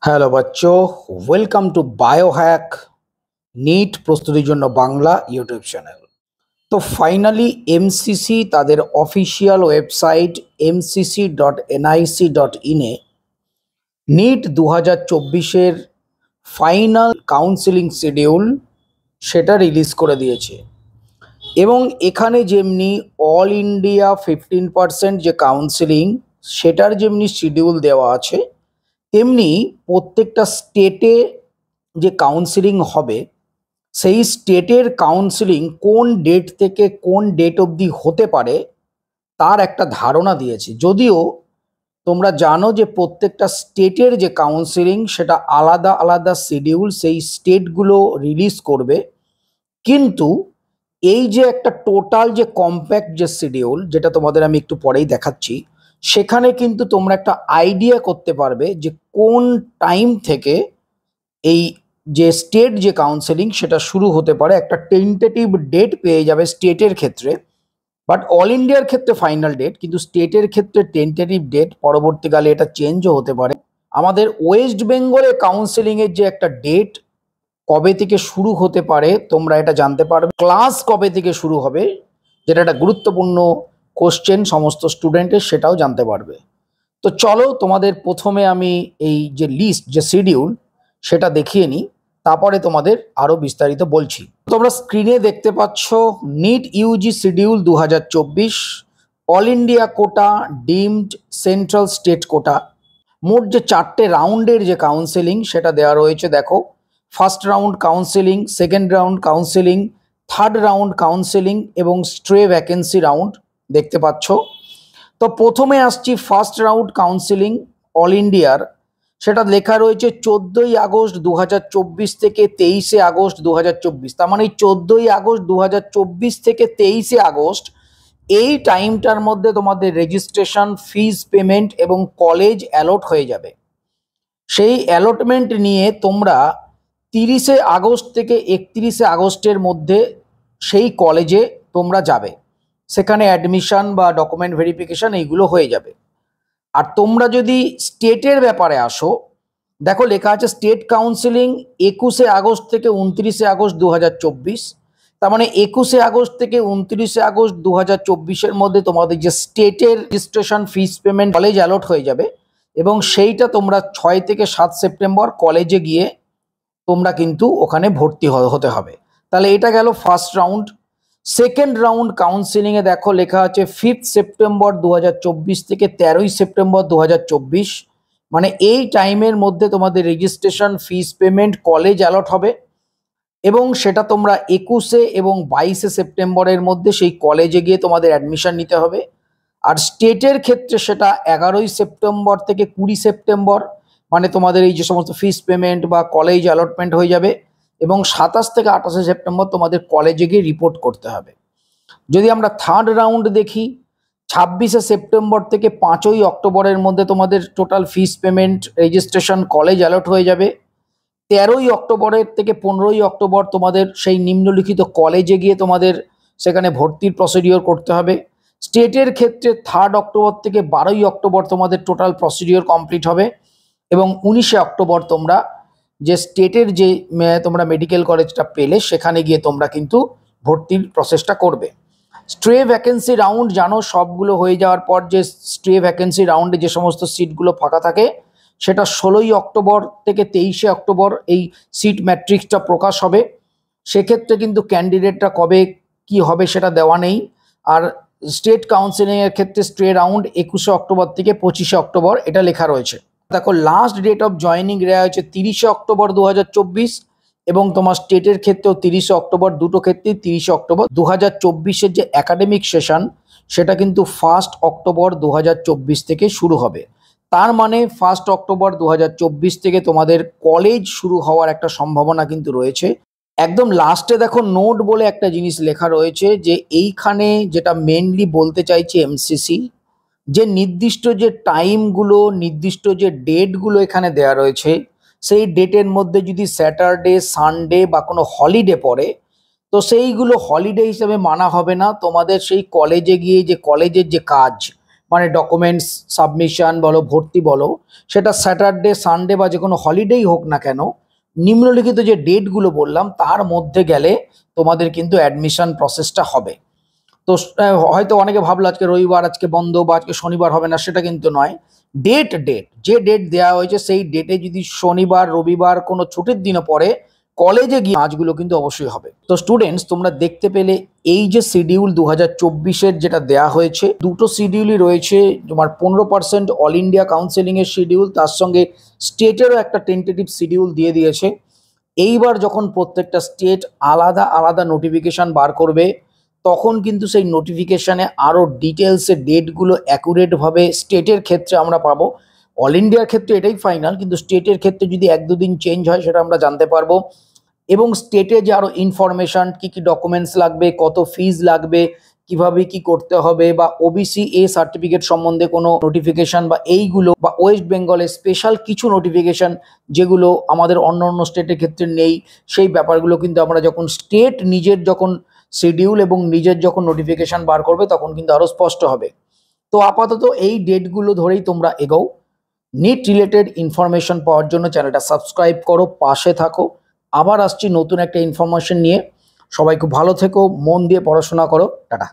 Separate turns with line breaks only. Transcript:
Hello বাচ্চো, welcome to Biohack NEET প্রস্তুতির জন্য বাংলা ইউটিউব চ্যানেল। তো ফাইনালি এমসিসি তাদের অফিসিয়াল ওয়েবসাইট mcc.nic.in এ নিট 2024-এর ফাইনাল কাউন্সেলিং শিডিউল সেটা রিলিজ করে দিয়েছে। এবং এখানে যেমনি অল ইন্ডিয়া 15% যে কাউন্সেলিং সেটার যেমনি শিডিউল দেওয়া আছে, তেমনি প্রত্যেকটা স্টেটে যে কাউন্সেলিং হবে সেই স্টেটের কাউন্সেলিং কোন ডেট থেকে কোন ডেট অবধি হতে পারে তার একটা ধারণা দিয়েছে। যদিও তোমরা জানো যে প্রত্যেকটা স্টেটের যে কাউন্সেলিং সেটা আলাদা আলাদা শিডিউল সেই স্টেটগুলো রিলিজ করবে, কিন্তু এই যে একটা টোটাল যে কম্প্যাক্ট যে শিডিউল, যেটা তোমাদের আমি একটু পরেই দেখাচ্ছি, সেখানে কিন্তু তোমরা একটা আইডিয়া করতে পারবে যে কোন টাইম থেকে এই যে স্টেট যে কাউন্সেলিং সেটা শুরু হতে পারে। একটা টেন্টেটিভ ডেট পেয়ে যাবে স্টেটের ক্ষেত্রে, বাট অল ইন্ডিয়ার ক্ষেত্রে ফাইনাল ডেট, কিন্তু স্টেটের ক্ষেত্রে টেন্টেটিভ ডেট, পরবর্তীকালে এটা চেঞ্জও হতে পারে। আমাদের ওয়েস্ট বেঙ্গলে কাউন্সেলিংয়ের যে একটা ডেট কবে থেকে শুরু হতে পারে তোমরা এটা জানতে পারবে। ক্লাস কবে থেকে শুরু হবে, যেটা একটা গুরুত্বপূর্ণ কোশ্চেন সমস্ত স্টুডেন্টের, সেটাও জানতে পারবে। তো চলো তোমাদের প্রথমে আমি এই যে লিস্ট যে শিডিউল সেটা দেখিয়ে নিই, তারপরে তোমাদের আরও বিস্তারিত বলছি। তোমরা স্ক্রিনে দেখতে পাচ্ছ NEET UG schedule 2024, all India quota, deemed, central state quota. মোট যে 4টে রাউন্ডের যে কাউন্সেলিং সেটা দেওয়া রয়েছে। দেখো, first round counselling, second round counselling, third round counselling এবং স্ট্রে ভ্যাকেন্সি রাউন্ড দেখতে পাচ্ছ। তো প্রথমে আসছি ফার্স্ট রাউন্ড কাউন্সেলিং অল ইন্ডিয়ার, সেটা লেখা রয়েছে 14ই আগস্ট 2024 থেকে 23শে আগস্ট 2024। তার মানে 14ই আগস্ট 2024 থেকে 23শে আগস্ট এই টাইমটার মধ্যে তোমাদের রেজিস্ট্রেশন, ফিজ পেমেন্ট এবং কলেজ অ্যালট হয়ে যাবে। সেই অ্যালটমেন্ট নিয়ে তোমরা 30শে আগস্ট থেকে 31শে আগস্টের মধ্যে সেই কলেজে তোমরা যাবে, সেখানে অ্যাডমিশন বা ডকুমেন্ট ভেরিফিকেশন এইগুলো হয়ে যাবে। আর তোমরা যদি স্টেটের ব্যাপারে আসো, দেখো লেখা আছে স্টেট কাউন্সেলিং 21শে আগস্ট থেকে 29শে আগস্ট 2024। তার মানে 21শে আগস্ট থেকে 29শে আগস্ট 2024-এর মধ্যে তোমাদের যে স্টেটের registration, fees payment, college allot হয়ে যাবে এবং সেইটা তোমরা 6 থেকে 7 সেপ্টেম্বর কলেজে গিয়ে তোমরা কিন্তু ওখানে ভর্তি হতে হবে। তাহলে এটা গেল ফার্স্ট রাউন্ড। সেকেন্ড রাউন্ড কাউন্সেলিংয়ে দেখো লেখা আছে 5 সেপ্টেম্বর 2024 থেকে 13ই সেপ্টেম্বর 2024। মানে এই টাইমের মধ্যে তোমাদের registration, fees payment, college allot হবে এবং সেটা তোমরা 21শে এবং 22শে সেপ্টেম্বরের মধ্যে সেই কলেজে গিয়ে তোমাদের অ্যাডমিশন নিতে হবে। আর স্টেটের ক্ষেত্রে সেটা 11ই সেপ্টেম্বর থেকে 20 সেপ্টেম্বর, মানে তোমাদের এই যে সমস্ত ফিস পেমেন্ট বা কলেজ অ্যালটমেন্ট হয়ে যাবে এবং 27 থেকে 28শে সেপ্টেম্বর তোমাদের কলেজে গিয়ে রিপোর্ট করতে হবে। যদি আমরা থার্ড রাউন্ড দেখি, 26শে সেপ্টেম্বর থেকে 5ই অক্টোবরের মধ্যে তোমাদের total fees payment, registration, college allot হয়ে যাবে। 13ই অক্টোবরের থেকে 15ই অক্টোবর তোমাদের সেই নিম্নলিখিত কলেজে গিয়ে তোমাদের সেখানে ভর্তির প্রসিডিওর করতে হবে। স্টেটের ক্ষেত্রে 3 অক্টোবর থেকে 12ই অক্টোবর তোমাদের টোটাল প্রসিডিওর কমপ্লিট হবে এবং 19শে অক্টোবর তোমরা যে স্টেটের যে তোমরা মেডিকেল কলেজটা পেলে সেখানে গিয়ে তোমরা কিন্তু ভর্তির প্রসেসটা করবে। স্ট্রে ভ্যাকেন্সি রাউন্ড জানো, সবগুলো হয়ে যাওয়ার পর যে স্ট্রে ভ্যাকেন্সি রাউন্ডে যে সমস্ত সিটগুলো ফাঁকা থাকে সেটা 16ই অক্টোবর থেকে 23শে অক্টোবর এই সিট ম্যাট্রিক্সটা প্রকাশ হবে। সেক্ষেত্রে কিন্তু ক্যান্ডিডেটরা কবে কি হবে সেটা দেওয়া নেই। আর স্টেট কাউন্সিলিংয়ের ক্ষেত্রে স্ট্রে রাউন্ড 21শে অক্টোবর থেকে 25শে অক্টোবর এটা লেখা রয়েছে। দেখো লাস্ট ডেট অফ জয়নিং দেওয়া হয়েছে 30শে অক্টোবর 2024 এবং তোমার স্টেটের ক্ষেত্রেও 30শে অক্টোবর, দুটো ক্ষেত্রেই 30শে অক্টোবর। 2024-এর যে একাডেমিক সেশন সেটা কিন্তু 1 অক্টোবর 2024 থেকে শুরু হবে। তার মানে 1 অক্টোবর 2024 থেকে তোমাদের কলেজ শুরু হওয়ার একটা সম্ভাবনা কিন্তু রয়েছে। একদম লাস্টে দেখো নোট বলে একটা জিনিস লেখা রয়েছে, যে এইখানে যেটা মেনলি বলতে চাইছে এমসিসি, যে নির্দিষ্ট যে টাইমগুলো, নির্দিষ্ট যে ডেটগুলো এখানে দেওয়া রয়েছে, সেই ডেটের মধ্যে যদি স্যাটারডে, সানডে বা কোনো হলিডে পড়ে তো সেইগুলো হলিডে হিসেবে মানা হবে না। তোমাদের সেই কলেজে গিয়ে যে কলেজের যে কাজ, মানে ডকুমেন্টস সাবমিশন বলো, ভর্তি বলো, সেটা স্যাটারডে, সানডে বা যে কোনো হলিডেই হোক না কেন, নিম্নলিখিত যে ডেটগুলো বললাম তার মধ্যে গেলে তোমাদের কিন্তু অ্যাডমিশন প্রসেসটা হবে। তো হয়তো অনেকে ভাবলো আজকে রবিবার, আজকে বন্ধ বা আজকে শনিবার হবে না, সেটা কিন্তু নয়। ডেট যে ডেট দেওয়া হয়েছে সেই ডেটে যদি শনিবার, রবিবার কোনো ছুটির দিনও পড়ে, কলেজে গিয়ে কাজগুলো কিন্তু অবশ্যই হবে। তো স্টুডেন্টস, তোমরা দেখতে পেলে এই যে শিডিউল 2024-এর যেটা দেয়া হয়েছে, দুটো শিডিউলই রয়েছে। তোমার 15% অল ইন্ডিয়া কাউন্সেলিংয়ের শিডিউল, তার সঙ্গে স্টেটেরও একটা টেন্টেটিভ শিডিউল দিয়ে দিয়েছে। এইবার যখন প্রত্যেকটা স্টেট আলাদা আলাদা নোটিফিকেশান বার করবে, তখন কিন্তু সেই নোটিফিকেশানে আরও ডিটেলসে ডেটগুলো অ্যাকুরেটভাবে স্টেটের ক্ষেত্রে আমরা পাবো। অল ইন্ডিয়ার ক্ষেত্রে এটাই ফাইনাল, কিন্তু স্টেটের ক্ষেত্রে যদি 1-2 দিন চেঞ্জ হয় সেটা আমরা জানতে পারবো। এবং স্টেটে যে আরও ইনফরমেশান, কী কী ডকুমেন্টস লাগবে, কত ফিজ লাগবে, কিভাবে কি করতে হবে, বা ওবিসি এ সার্টিফিকেট সম্বন্ধে কোনো নোটিফিকেশান বা এইগুলো, বা ওয়েস্ট বেঙ্গলের স্পেশাল কিছু নোটিফিকেশান যেগুলো আমাদের অন্য অন্য স্টেটের ক্ষেত্রে নেই, সেই ব্যাপারগুলো কিন্তু আমরা যখন স্টেট নিজের যখন শিডিউল এবং নিজের যখন নোটিফিকেশান বার করবে তখন কিন্তু আরও স্পষ্ট হবে। তো আপাতত এই ডেটগুলো ধরেই তোমরা এগোও। নিট রিলেটেড ইনফরমেশন পাওয়ার জন্য চ্যানেলটা সাবস্ক্রাইব করো, পাশে থাকো। আবার আসছি নতুন একটা ইনফরমেশন নিয়ে। সবাই খুব ভালো থেকো, মন দিয়ে পড়াশোনা করো। টাটা।